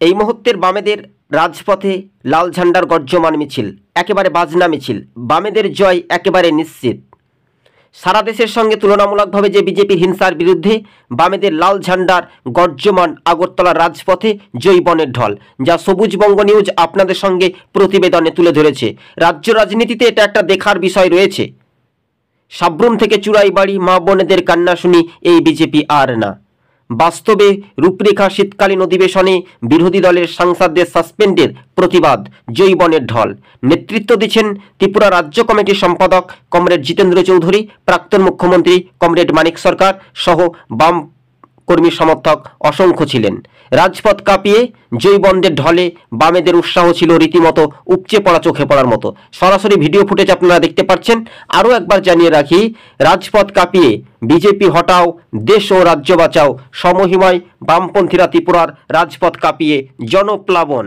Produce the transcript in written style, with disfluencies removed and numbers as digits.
এই মুহূর্তের বামেদের রাজপথে লাল ঝান্ডার গর্জমান মিছিল, একেবারে বাজনা মিছিল। বামেদের জয় একেবারে নিশ্চিত। সারা দেশের সঙ্গে তুলনামূলকভাবে যে বিজেপির হিংসার বিরুদ্ধে বামেদের লাল ঝান্ডার গর্জমান আগরতলার রাজপথে জৈবনের ঢল, যা সবুজবঙ্গ নিউজ আপনাদের সঙ্গে প্রতিবেদনে তুলে ধরেছে। রাজ্য রাজনীতিতে এটা একটা দেখার বিষয় রয়েছে। সাব্রুম থেকে চুড়াইবাড়ি মা বোনেদের কান্না শুনি এই বিজেপি আর না। বাস্তবে রূপরেখা শীতকালীন অধিবেশনে বিরোধী দলের সাংসদদের সাসপেন্ডের প্রতিবাদ, জৈবনের ঢল। নেতৃত্ব দিচ্ছেন ত্রিপুরা রাজ্য কমিটির সম্পাদক কমরেড জিতেন্দ্র চৌধুরী, প্রাক্তন মুখ্যমন্ত্রী কমরেড মানিক সরকার সহ বাম কর্মী সমর্থক অসংখ্য ছিলেন। রাজপথ কাঁপিয়ে জৈবনের ঢলে বামেদের উৎসাহ ছিল রীতিমতো উপচে পড়া, চোখে পড়ার মতো। সরাসরি ভিডিও ফুটেজ আপনারা দেখতে পাচ্ছেন। আরও একবার জানিয়ে রাখি, রাজপথ কাঁপিয়ে বিজেপি হটাও, দেশ ও রাজ্য বাঁচাও, সমহিমায় বামপন্থীরা ত্রিপুরার রাজপথ কাঁপিয়ে জনপ্লাবন।